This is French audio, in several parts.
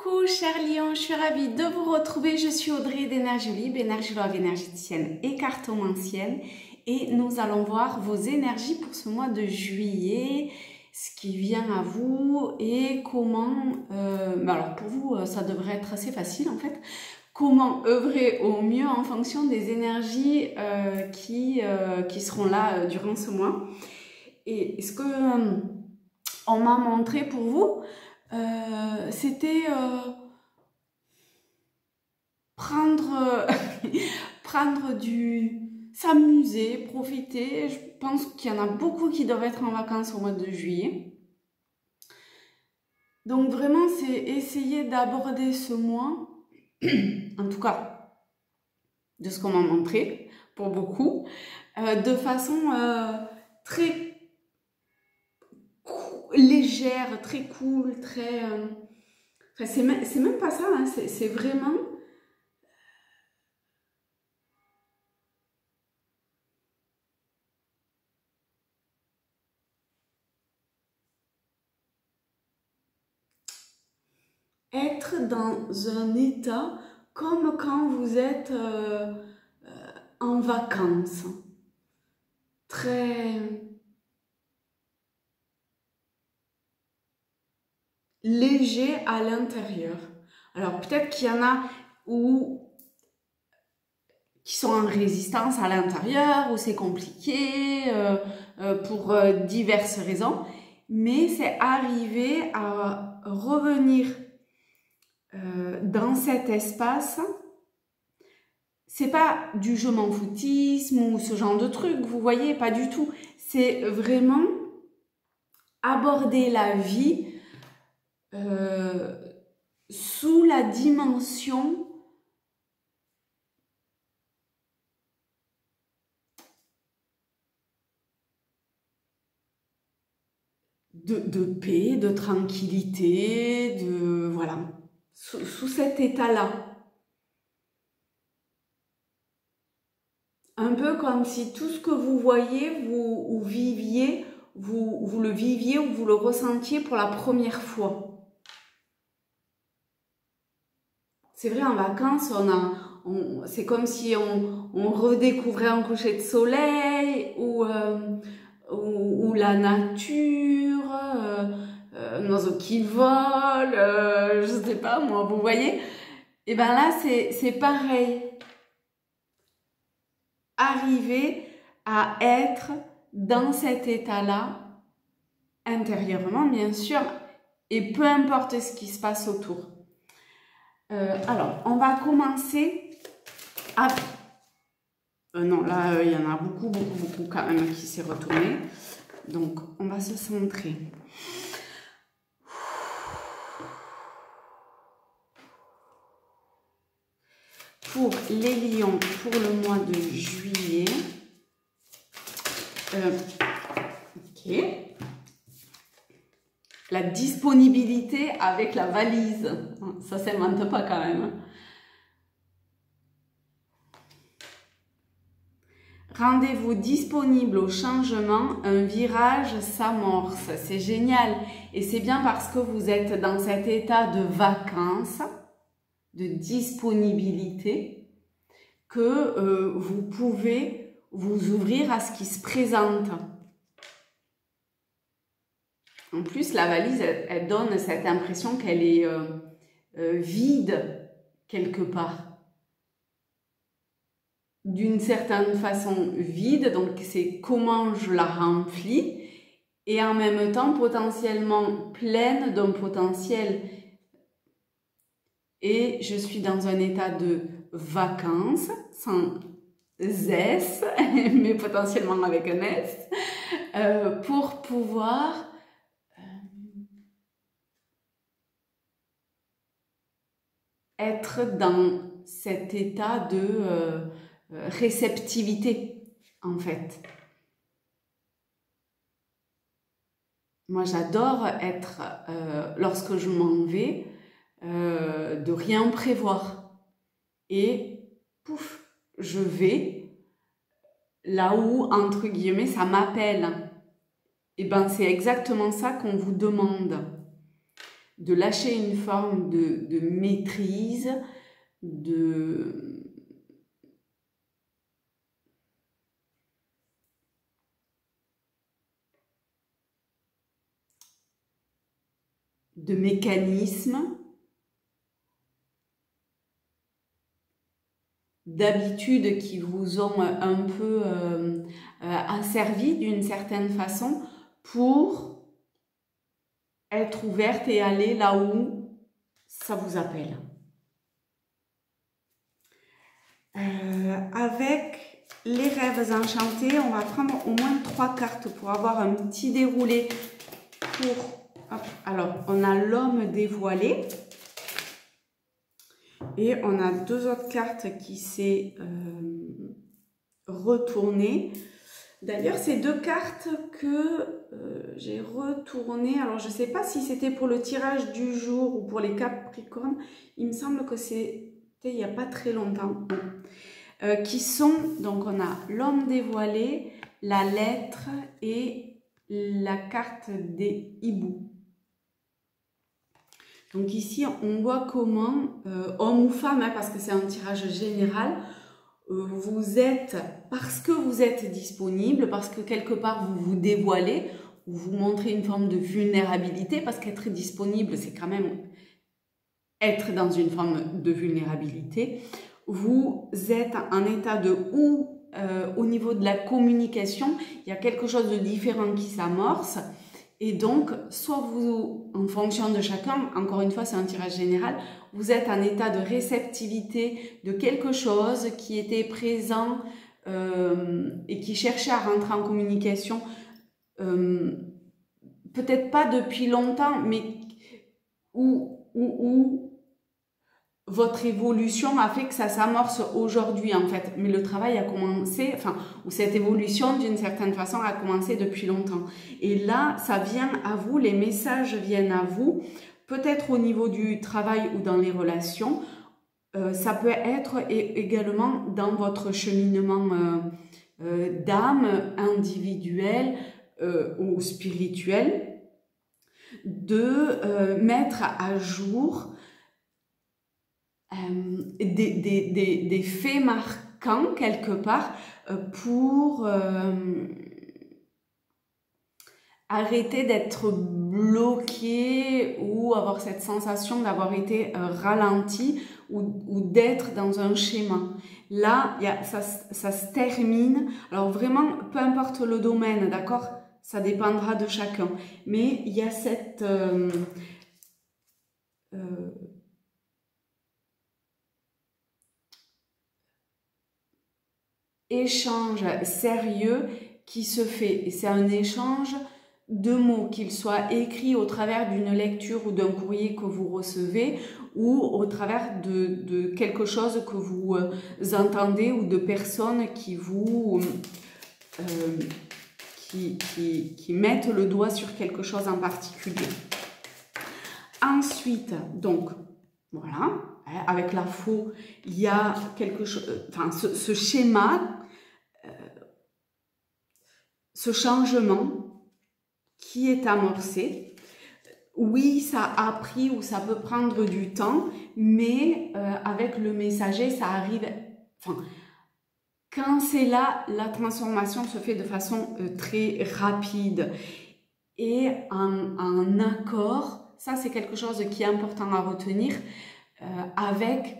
Coucou chers lions, je suis ravie de vous retrouver. Je suis Audrey d'Énergie Libre, énergologue énergéticienne et cartomancienne. Et nous allons voir vos énergies pour ce mois de juillet, ce qui vient à vous et comment... alors pour vous, ça devrait être assez facile en fait. Comment œuvrer au mieux en fonction des énergies qui seront là durant ce mois. Et ce que on m'a montré pour vous, c'était prendre s'amuser, profiter. Je pense qu'il y en a beaucoup qui doivent être en vacances au mois de juillet. Donc vraiment, c'est essayer d'aborder ce mois, en tout cas, de ce qu'on m'a montré, pour beaucoup, de façon très légère, très cool, très... Enfin, c'est même pas ça, hein, c'est vraiment... être dans un état comme quand vous êtes en vacances. Très léger à l'intérieur. Alors peut-être qu'il y en a qui sont en résistance à l'intérieur, où c'est compliqué pour diverses raisons, mais c'est arriver à revenir dans cet espace. C'est pas du je m'en foutisme ou ce genre de truc, vous voyez, pas du tout. C'est vraiment aborder la vie sous la dimension de paix, de tranquillité, de voilà, sous cet état-là. Un peu comme si tout ce que vous voyez, vous viviez, vous le viviez ou vous le ressentiez pour la première fois. C'est vrai, en vacances, c'est comme si on redécouvrait un coucher de soleil ou la nature, un oiseau qui vole, je sais pas moi, vous voyez. Et bien là, c'est pareil. Arriver à être dans cet état-là, intérieurement bien sûr, et peu importe ce qui se passe autour. Alors, on va commencer à... non, là, il y en a beaucoup quand même qui s'est retourné. Donc, on va se centrer. Pour les lions, pour le mois de juillet. Ok. La disponibilité avec la valise. Ça ne s'invente pas quand même. Rendez-vous disponible au changement, un virage s'amorce. C'est génial. Et c'est bien parce que vous êtes dans cet état de vacances, de disponibilité, que vous pouvez vous ouvrir à ce qui se présente. En plus, la valise, elle donne cette impression qu'elle est vide quelque part. D'une certaine façon vide, donc c'est comment je la remplis, et en même temps potentiellement pleine d'un potentiel. Et je suis dans un état de vacances, sans S, mais potentiellement avec un S, pour pouvoir être dans cet état de réceptivité, en fait. Moi, j'adore être, lorsque je m'en vais, de rien prévoir. Et pouf, je vais là où, entre guillemets, ça m'appelle. Et ben, c'est exactement ça qu'on vous demande. de lâcher une forme de maîtrise, de mécanismes, d'habitudes qui vous ont un peu asservi d'une certaine façon pour être ouverte et aller là où ça vous appelle. Avec les rêves enchantés, on va prendre au moins 3 cartes pour avoir un petit déroulé pour... Hop, alors, on a l'homme dévoilé. Et on a 2 autres cartes qui s'est retournée. D'ailleurs, ces 2 cartes que j'ai retournées, alors je ne sais pas si c'était pour le tirage du jour ou pour les Capricornes, il me semble que c'était il n'y a pas très longtemps. Qui sont, donc on a l'homme dévoilé, la lettre et la carte des hiboux. Donc ici, on voit comment, homme ou femme, hein, parce que c'est un tirage général, vous êtes, parce que vous êtes disponible, parce que quelque part vous vous dévoilez, ou vous montrez une forme de vulnérabilité, parce qu'être disponible, c'est quand même être dans une forme de vulnérabilité. Vous êtes en état de ou au niveau de la communication, il y a quelque chose de différent qui s'amorce. Et donc, soit vous, en fonction de chacun, encore une fois, c'est un tirage général, vous êtes en état de réceptivité de quelque chose qui était présent et qui cherchait à rentrer en communication, peut-être pas depuis longtemps, mais où votre évolution a fait que ça s'amorce aujourd'hui en fait, mais le travail a commencé, enfin, ou cette évolution d'une certaine façon a commencé depuis longtemps. Et là, ça vient à vous, les messages viennent à vous, peut-être au niveau du travail ou dans les relations, ça peut être également dans votre cheminement d'âme individuel ou spirituel, de mettre à jour des faits marquants quelque part pour arrêter d'être bloqué ou avoir cette sensation d'avoir été ralenti ou d'être dans un schéma. Là, ça se termine. Alors vraiment, peu importe le domaine, d'accord? Ça dépendra de chacun. Mais il y a cette... échange sérieux qui se fait. Et c'est un échange de mots, qu'il soit écrit au travers d'une lecture ou d'un courrier que vous recevez ou au travers de quelque chose que vous entendez ou de personnes qui vous qui mettent le doigt sur quelque chose en particulier. Ensuite, donc, voilà, avec la faux, il y a quelque chose, enfin, ce schéma, ce changement qui est amorcé. Oui, ça a pris ou ça peut prendre du temps, mais avec le messager, ça arrive, enfin, quand c'est là, la transformation se fait de façon très rapide et en accord. Ça, c'est quelque chose qui est important à retenir avec...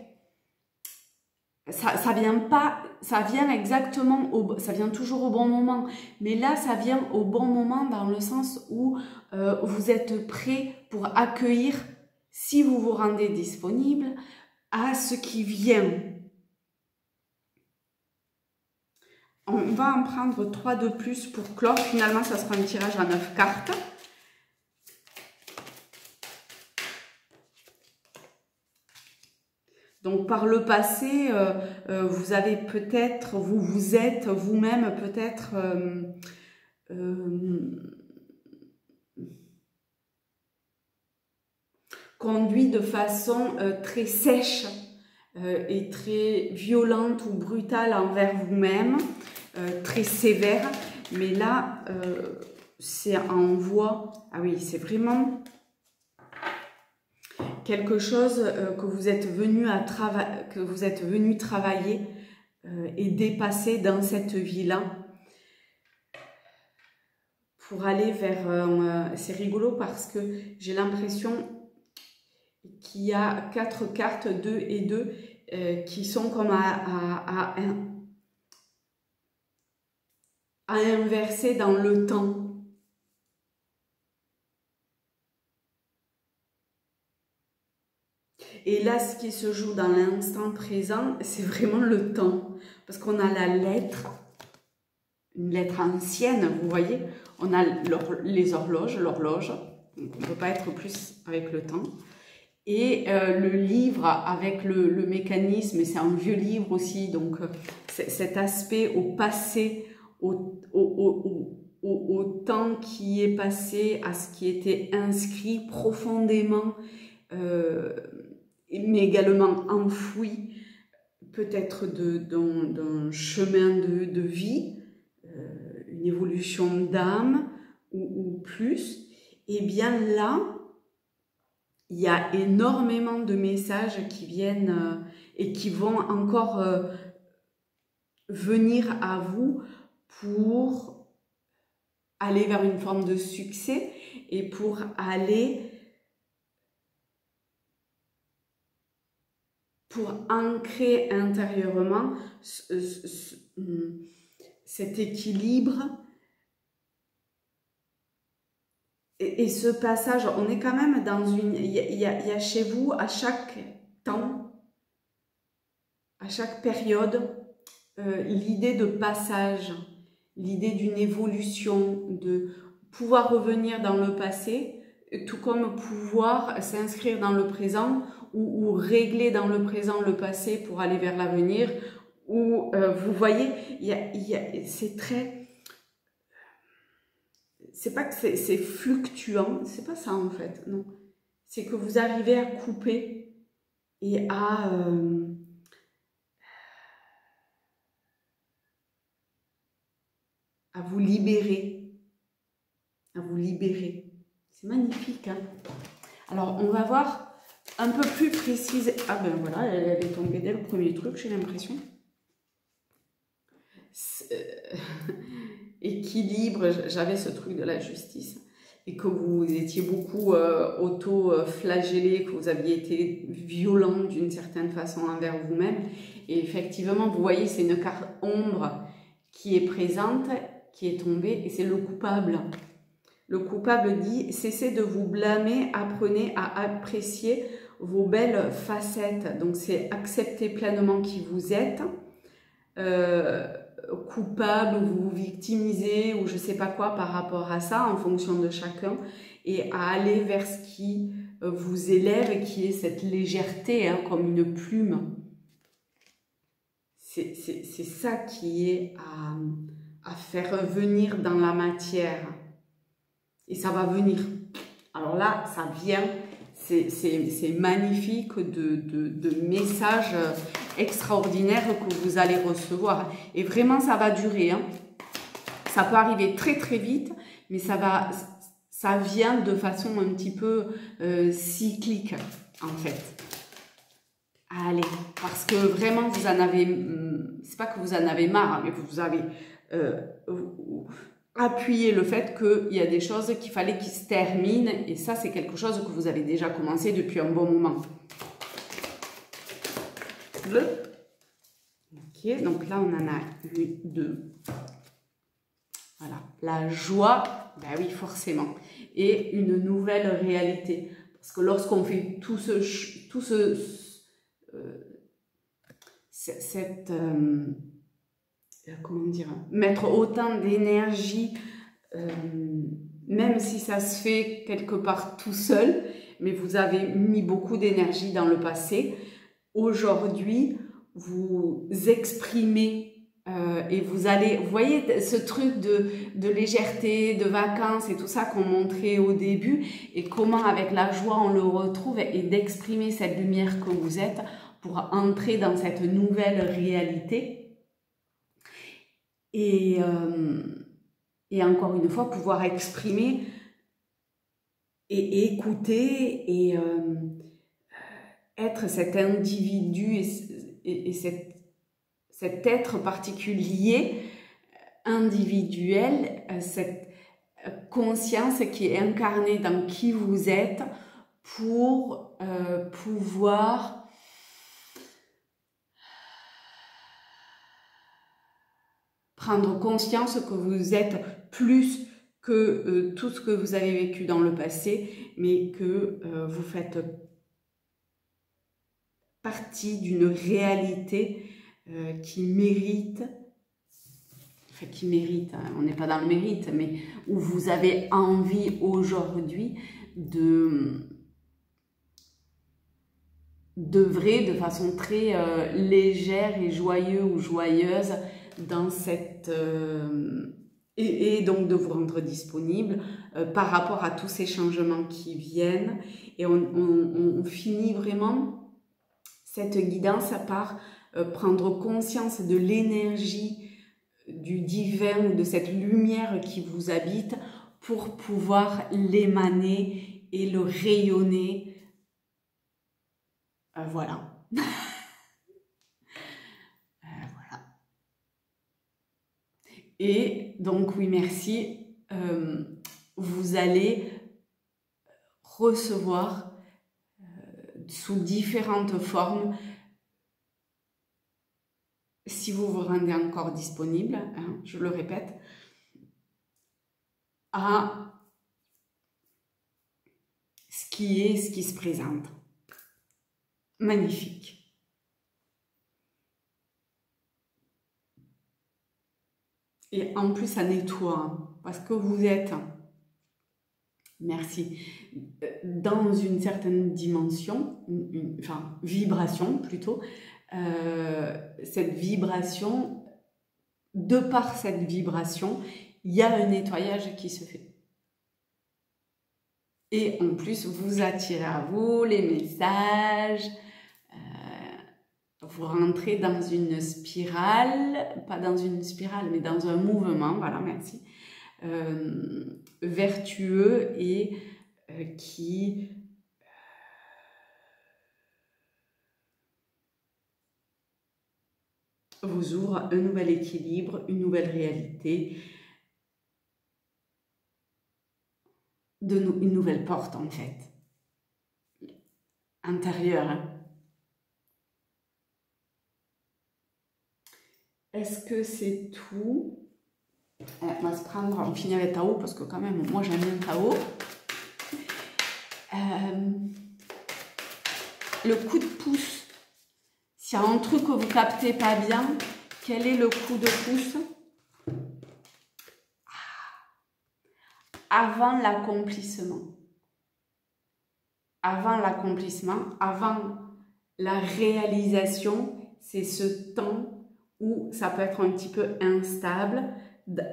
Ça vient pas, ça vient exactement, ça vient toujours au bon moment. Mais là, ça vient au bon moment dans le sens où vous êtes prêt pour accueillir, si vous vous rendez disponible, à ce qui vient. On va en prendre 3 de plus pour clore. Finalement, ça sera un tirage à 9 cartes. Donc, par le passé, vous avez peut-être, vous êtes vous-même peut-être conduit de façon très sèche et très violente ou brutale envers vous-même, très sévère. Mais là, c'est en voie, ah oui, c'est vraiment... quelque chose que vous êtes venu travailler et dépasser dans cette vie-là pour aller vers... c'est rigolo parce que j'ai l'impression qu'il y a 4 cartes, 2 et 2, qui sont comme à inverser dans le temps. Et là, ce qui se joue dans l'instant présent, c'est vraiment le temps. Parce qu'on a la lettre, une lettre ancienne, vous voyez. On a les horloges, l'horloge. Donc on ne peut pas être plus avec le temps. Et le livre avec le mécanisme, et c'est un vieux livre aussi. Donc cet aspect au passé, au temps qui est passé, à ce qui était inscrit profondément, mais également enfoui, peut-être d'un chemin de vie, une évolution d'âme ou plus, et bien là, il y a énormément de messages qui viennent et qui vont encore venir à vous pour aller vers une forme de succès et pour aller... pour ancrer intérieurement cet équilibre et ce passage. On est quand même dans une... Il y a chez vous, à chaque temps, à chaque période, l'idée de passage, l'idée d'une évolution, de pouvoir revenir dans le passé, tout comme pouvoir s'inscrire dans le présent ou régler dans le présent le passé pour aller vers l'avenir. Ou vous voyez, c'est très... C'est pas que c'est fluctuant, c'est pas ça en fait, non. C'est que vous arrivez à couper et à vous libérer. À vous libérer. C'est magnifique, hein. Alors, on va voir un peu plus précise. Ah ben voilà, elle est tombée dès le premier truc, j'ai l'impression. Équilibre, j'avais ce truc de la justice. Et que vous étiez beaucoup auto-flagellé, que vous aviez été violent d'une certaine façon envers vous-même. Et effectivement, vous voyez, c'est une carte ombre qui est présente, qui est tombée, et c'est le coupable. Le coupable dit « Cessez de vous blâmer, apprenez à apprécier vos belles facettes. » Donc, c'est accepter pleinement qui vous êtes. Coupable, ou vous vous victimisez, ou je ne sais pas quoi par rapport à ça, en fonction de chacun. Et à aller vers ce qui vous élève, qui est cette légèreté, hein, comme une plume. C'est ça qui est à faire venir dans la matière. Et ça va venir. Alors là, ça vient, c'est magnifique de messages extraordinaires que vous allez recevoir. Et vraiment, ça va durer, hein. Ça peut arriver très très vite, mais ça vient de façon un petit peu cyclique, en fait. Allez, parce que vraiment, vous en avez... C'est pas que vous en avez marre, mais vous avez... appuyer le fait qu'il y a des choses qu'il fallait qu'ils se terminent, et ça c'est quelque chose que vous avez déjà commencé depuis un bon moment. Ok, donc là on en a eu 2. Voilà, la joie, ben oui forcément, et une nouvelle réalité. Parce que lorsqu'on fait comment dire, mettre autant d'énergie, même si ça se fait quelque part tout seul, mais vous avez mis beaucoup d'énergie dans le passé. Aujourd'hui, vous exprimez et vous allez, vous voyez ce truc de légèreté, de vacances et tout ça qu'on montrait au début, et comment avec la joie on le retrouve, et d'exprimer cette lumière que vous êtes pour entrer dans cette nouvelle réalité. Et encore une fois, pouvoir exprimer et écouter et être cet individu et cet être particulier, individuel, cette conscience qui est incarnée dans qui vous êtes pour pouvoir prendre conscience que vous êtes plus que tout ce que vous avez vécu dans le passé, mais que vous faites partie d'une réalité qui mérite, enfin qui mérite, hein, on n'est pas dans le mérite, mais où vous avez envie aujourd'hui d'œuvrer de façon très légère et joyeuse ou joyeuse dans cette... et donc de vous rendre disponible par rapport à tous ces changements qui viennent. Et on finit vraiment cette guidance par prendre conscience de l'énergie du divin ou de cette lumière qui vous habite pour pouvoir l'émaner et le rayonner. Voilà. Voilà. Et donc, oui, merci. Vous allez recevoir sous différentes formes, si vous vous rendez encore disponible, hein, je le répète, à ce qui se présente. Magnifique. Et en plus, ça nettoie, hein, parce que vous êtes, merci, dans une certaine dimension, enfin vibration plutôt, cette vibration, de par cette vibration, il y a un nettoyage qui se fait. Et en plus, vous attirez à vous les messages, vous rentrez dans une spirale, pas dans une spirale, mais dans un mouvement, voilà, merci, vertueux et qui vous ouvre un nouvel équilibre, une nouvelle réalité, une nouvelle porte en fait, intérieure. Hein. Est-ce que c'est tout? On va se prendre, on finit avec Tao parce que quand même, moi j'aime bien Tao. Le coup de pouce. S'il y a un truc que vous captez pas bien, quel est le coup de pouce? Avant l'accomplissement. Avant l'accomplissement, avant la réalisation, c'est ce temps où ça peut être un petit peu instable,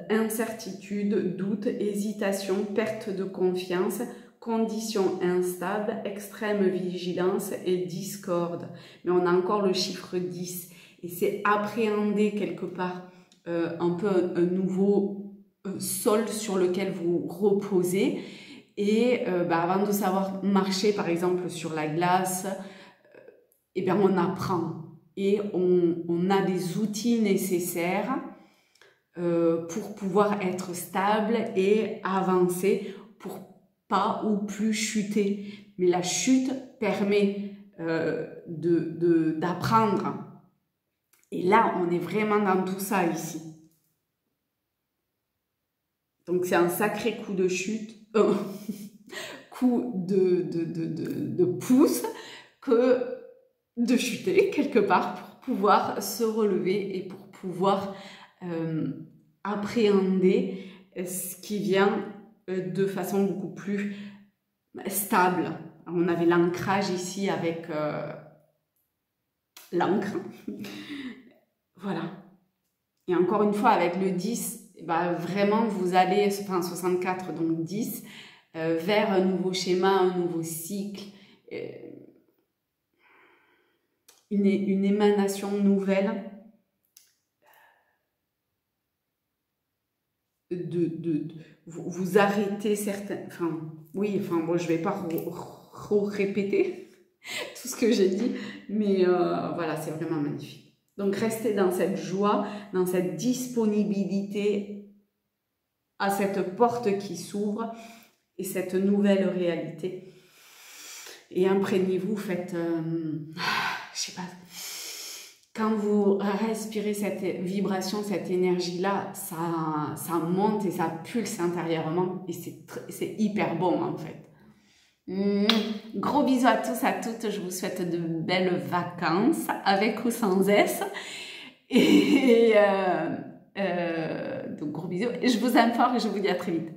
incertitude, doute, hésitation, perte de confiance, conditions instables, extrême vigilance et discorde. Mais on a encore le chiffre 10 et c'est appréhender quelque part un peu un nouveau sol sur lequel vous reposez. Et avant de savoir marcher par exemple sur la glace, eh bien, on apprend et on a des outils nécessaires pour pouvoir être stable et avancer pour pas ou plus chuter. Mais la chute permet d'apprendre. Et là, on est vraiment dans tout ça ici. Donc, c'est un sacré coup de chute, coup de pouce que de chuter quelque part pour pouvoir se relever et pour pouvoir appréhender ce qui vient de façon beaucoup plus stable. Alors, on avait l'ancrage ici avec l'encre. Voilà. Et encore une fois, avec le 10, bah, vraiment, vous allez, enfin 64, donc 10, vers un nouveau schéma, un nouveau cycle, une émanation nouvelle vous arrêtez certains... Enfin, oui, enfin, bon, je ne vais pas répéter tout ce que j'ai dit, mais voilà, c'est vraiment magnifique. Donc, restez dans cette joie, dans cette disponibilité à cette porte qui s'ouvre et cette nouvelle réalité. Et imprégnez-vous, faites, je sais pas, quand vous respirez cette vibration, cette énergie-là, ça monte et ça pulse intérieurement et c'est hyper bon en fait. Gros bisous à tous, à toutes, je vous souhaite de belles vacances, avec ou sans S. Et donc gros bisous, et je vous aime fort et je vous dis à très vite.